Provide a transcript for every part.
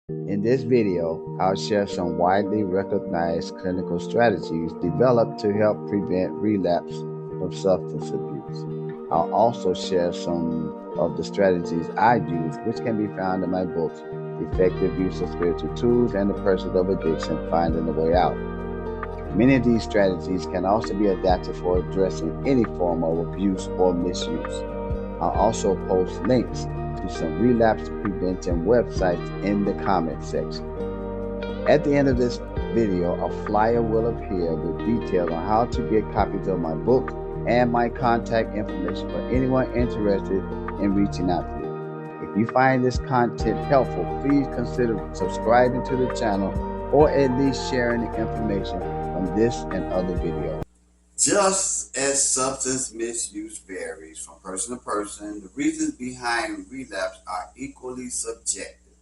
In this video, I'll share some widely recognized clinical strategies developed to help prevent relapse from substance abuse. I'll also share some of the strategies I use, which can be found in my books, Effective Use of Spiritual Tools and The Pursuit of Addiction, Finding the Way Out. Many of these strategies can also be adapted for addressing any form of abuse or misuse. I'll also post links to some relapse prevention websites in the comment section. At the end of this video, a flyer will appear with details on how to get copies of my book and my contact information for anyone interested in reaching out to me. If you find this content helpful, please consider subscribing to the channel or at least sharing the information from this and other videos. Just as substance misuse varies from person to person, the reasons behind relapse are equally subjective,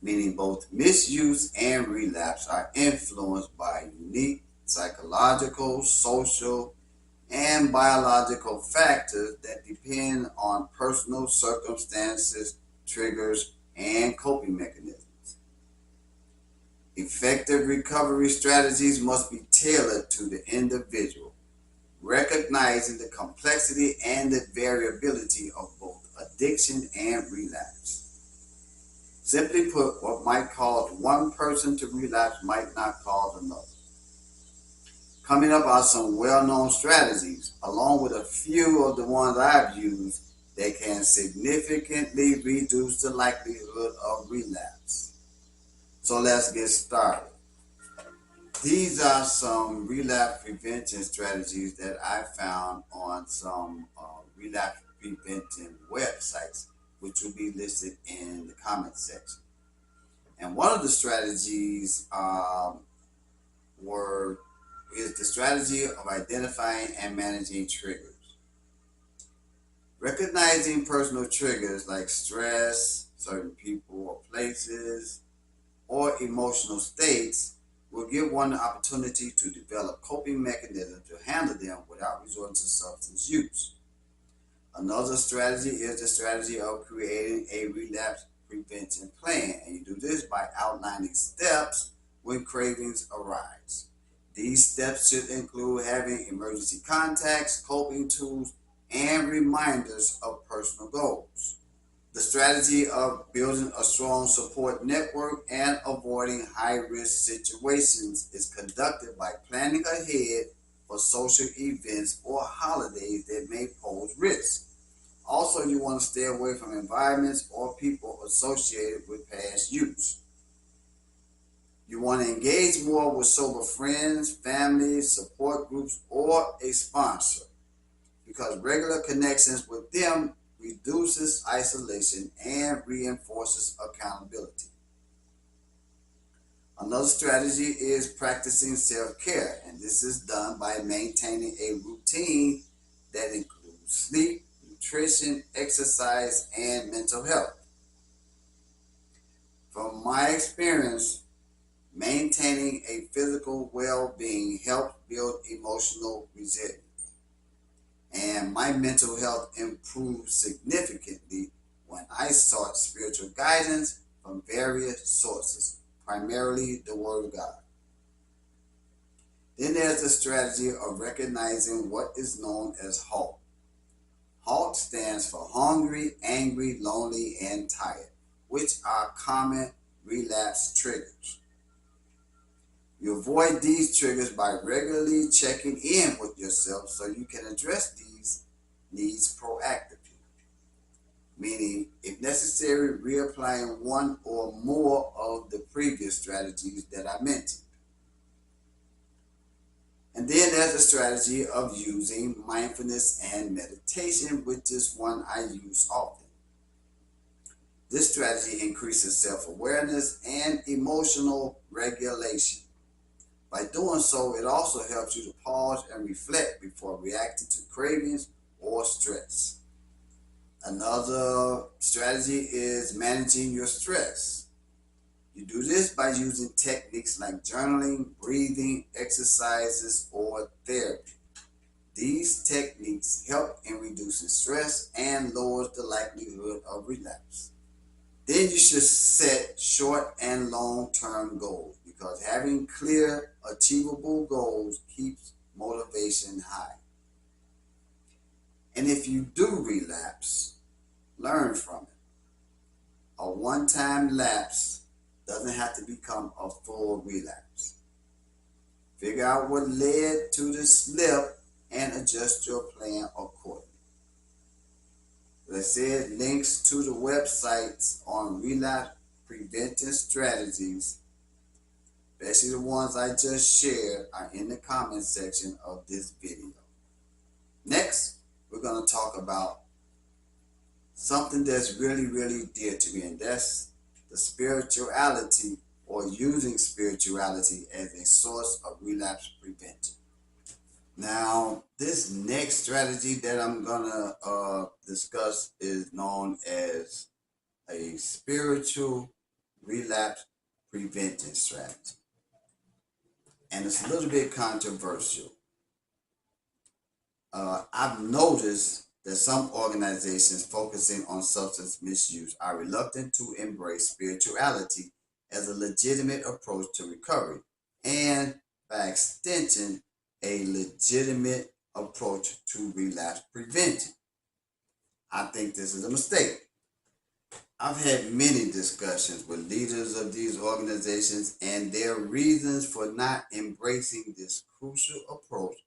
meaning both misuse and relapse are influenced by unique psychological, social, and biological factors that depend on personal circumstances, triggers, and coping mechanisms. Effective recovery strategies must be tailored to the individual, recognizing the complexity and the variability of both addiction and relapse. Simply put, what might cause one person to relapse might not cause another. Coming up are some well-known strategies, along with a few of the ones I've used that can significantly reduce the likelihood of relapse. So let's get started. These are some relapse prevention strategies that I found on some relapse prevention websites, which will be listed in the comment section. And one of the strategies is the strategy of identifying and managing triggers. Recognizing personal triggers like stress, certain people or places, or emotional states will give one the opportunity to develop coping mechanisms to handle them without resorting to substance use. Another strategy is the strategy of creating a relapse prevention plan, and you do this by outlining steps when cravings arise. These steps should include having emergency contacts, coping tools, and reminders of personal goals. The strategy of building a strong support network and avoiding high-risk situations is conducted by planning ahead for social events or holidays that may pose risks. Also, you want to stay away from environments or people associated with past use. You want to engage more with sober friends, families, support groups, or a sponsor, because regular connections with them reduces isolation and reinforces accountability. Another strategy is practicing self-care, and this is done by maintaining a routine that includes sleep, nutrition, exercise, and mental health. From my experience, maintaining a physical well-being helps build emotional resilience. And my mental health improved significantly when I sought spiritual guidance from various sources, primarily the Word of God. Then there's the strategy of recognizing what is known as HALT. HALT stands for hungry, angry, lonely, and tired, which are common relapse triggers. You avoid these triggers by regularly checking in with yourself so you can address these needs proactively, meaning, if necessary, reapplying one or more of the previous strategies that I mentioned. And then there's the strategy of using mindfulness and meditation, which is one I use often. This strategy increases self-awareness and emotional regulation. By doing so, it also helps you to pause and reflect before reacting to cravings or stress. Another strategy is managing your stress. You do this by using techniques like journaling, breathing, exercises, or therapy. These techniques help in reducing stress and lowers the likelihood of relapse. Then you should set short and long term goals because having clear, achievable goals keeps motivation high. And if you do relapse, learn from it. A one time lapse doesn't have to become a full relapse. Figure out what led to the slip and adjust your plan accordingly. As I said, links to the websites on relapse prevention strategies, especially the ones I just shared, are in the comment section of this video. Next, we're going to talk about something that's really, really dear to me, and that's the spirituality or using spirituality as a source of relapse prevention. Now, this next strategy that I'm gonna discuss is known as a spiritual relapse prevention strategy, and it's a little bit controversial. I've noticed that some organizations focusing on substance misuse are reluctant to embrace spirituality as a legitimate approach to recovery, and by extension, a legitimate approach to relapse prevention. I think this is a mistake. I've had many discussions with leaders of these organizations, and their reasons for not embracing this crucial approach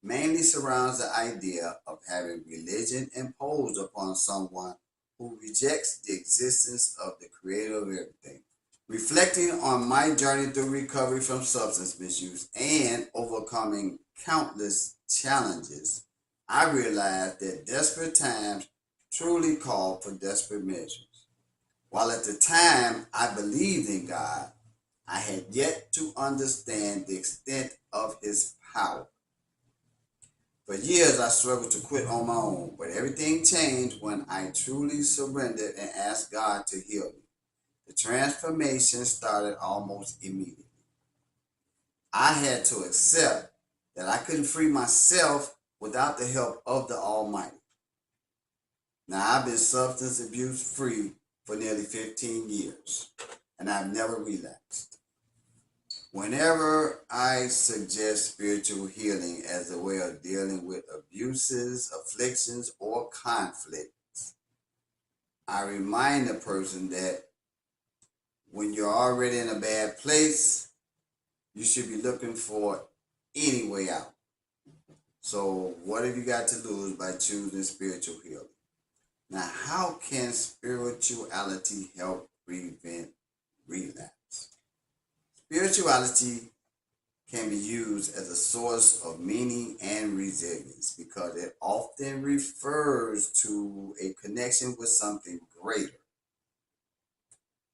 mainly surrounds the idea of having religion imposed upon someone who rejects the existence of the creator of everything. Reflecting on my journey through recovery from substance misuse and overcoming countless challenges, I realized that desperate times truly call for desperate measures. While at the time I believed in God, I had yet to understand the extent of his power. For years, I struggled to quit on my own, but everything changed when I truly surrendered and asked God to heal me. The transformation started almost immediately. I had to accept that I couldn't free myself without the help of the Almighty. Now, I've been substance abuse free for nearly 15 years, and I've never relapsed. Whenever I suggest spiritual healing as a way of dealing with abuses, afflictions, or conflicts, I remind the person that when you're already in a bad place, you should be looking for any way out. So, what have you got to lose by choosing spiritual healing? Now, how can spirituality help prevent relapse? Spirituality can be used as a source of meaning and resilience because it often refers to a connection with something greater.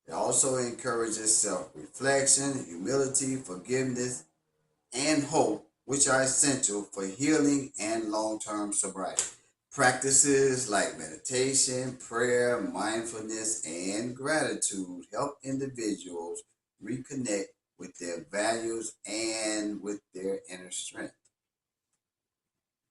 It also encourages self-reflection, humility, forgiveness, and hope, which are essential for healing and long-term sobriety. Practices like meditation, prayer, mindfulness, and gratitude help individuals reconnect with their values and with their inner strength.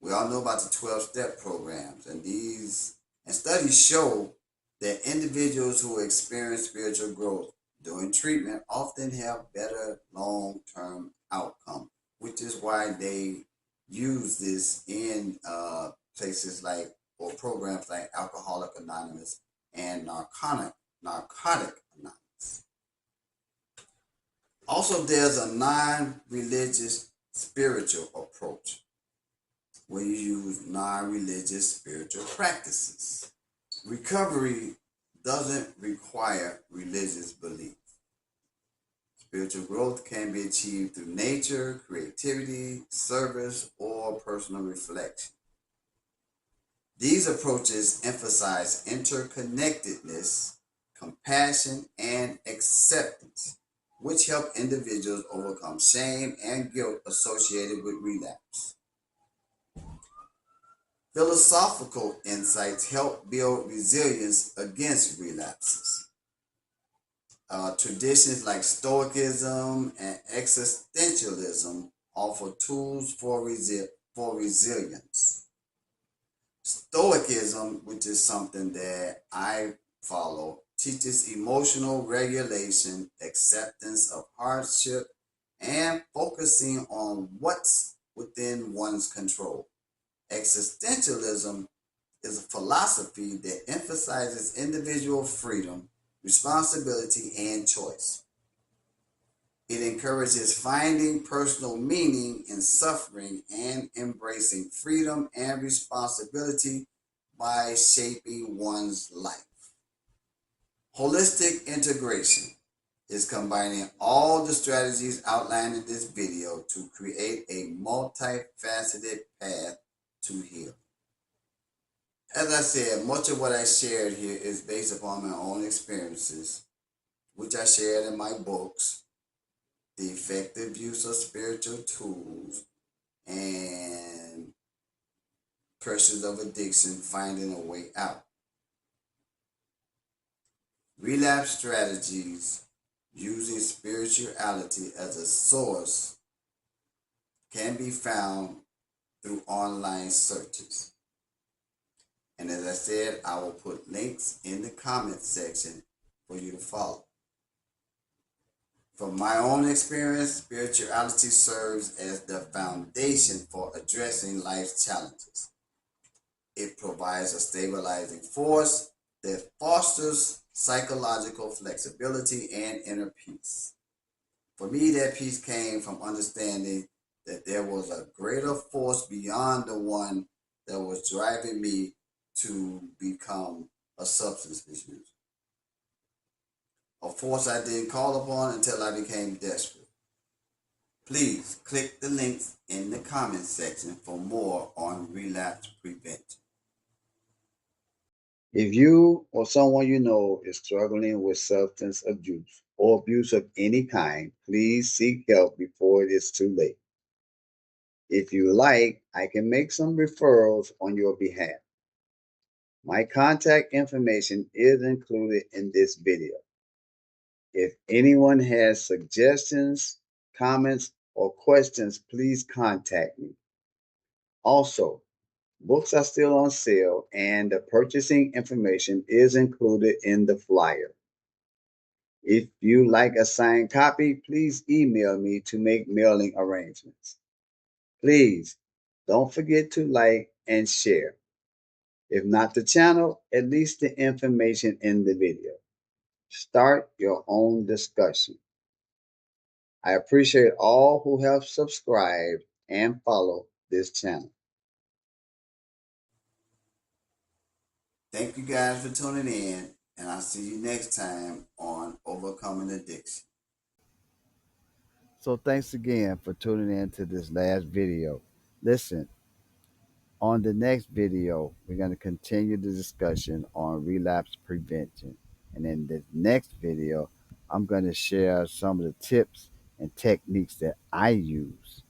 We all know about the 12-step programs, and these and studies show that individuals who experience spiritual growth during treatment often have better long-term outcome, which is why they use this in places like or programs like Alcoholic Anonymous and Narcotic Anonymous. Also, there's a non-religious spiritual approach where you use non-religious spiritual practices. Recovery doesn't require religious belief. Spiritual growth can be achieved through nature, creativity, service, or personal reflection. These approaches emphasize interconnectedness, compassion, and acceptance, which help individuals overcome shame and guilt associated with relapse. Philosophical insights help build resilience against relapses. Traditions like Stoicism and existentialism offer tools for resilience. Stoicism, which is something that I follow, teaches emotional regulation, acceptance of hardship, and focusing on what's within one's control. Existentialism is a philosophy that emphasizes individual freedom, responsibility, and choice. It encourages finding personal meaning in suffering and embracing freedom and responsibility by shaping one's life. Holistic integration is combining all the strategies outlined in this video to create a multifaceted path to heal. As I said, much of what I shared here is based upon my own experiences, which I shared in my books, The Effective Use of Spiritual Tools, and Pressures of Addiction, Finding a Way Out. Relapse strategies using spirituality as a source can be found through online searches. And as I said, I will put links in the comment section for you to follow. From my own experience, spirituality serves as the foundation for addressing life's challenges. It provides a stabilizing force that fosters psychological flexibility and inner peace. For me, that peace came from understanding that there was a greater force beyond the one that was driving me to become a substance misuser. A force I didn't call upon until I became desperate. Please click the links in the comment section for more on relapse prevention. If you or someone you know is struggling with substance abuse or abuse of any kind, please seek help before it is too late. If you like, I can make some referrals on your behalf. My contact information is included in this video. If anyone has suggestions, comments, or questions, please contact me. Also, books are still on sale and the purchasing information is included in the flyer. If you like a signed copy, please email me to make mailing arrangements. Please don't forget to like and share. If not the channel, at least the information in the video. Start your own discussion. I appreciate all who have subscribed and follow this channel. Thank you guys for tuning in, and I'll see you next time on Overcoming Addiction. So thanks again for tuning in to this last video. Listen, on the next video, we're going to continue the discussion on relapse prevention. And in the next video, I'm going to share some of the tips and techniques that I use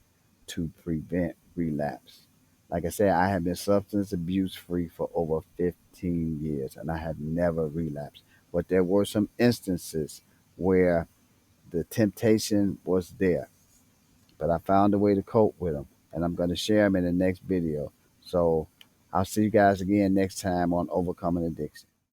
to prevent relapse. Like I said, I have been substance abuse free for over 15 years and I have never relapsed. But there were some instances where the temptation was there, but I found a way to cope with them, and I'm going to share them in the next video. So I'll see you guys again next time on Overcoming Addiction.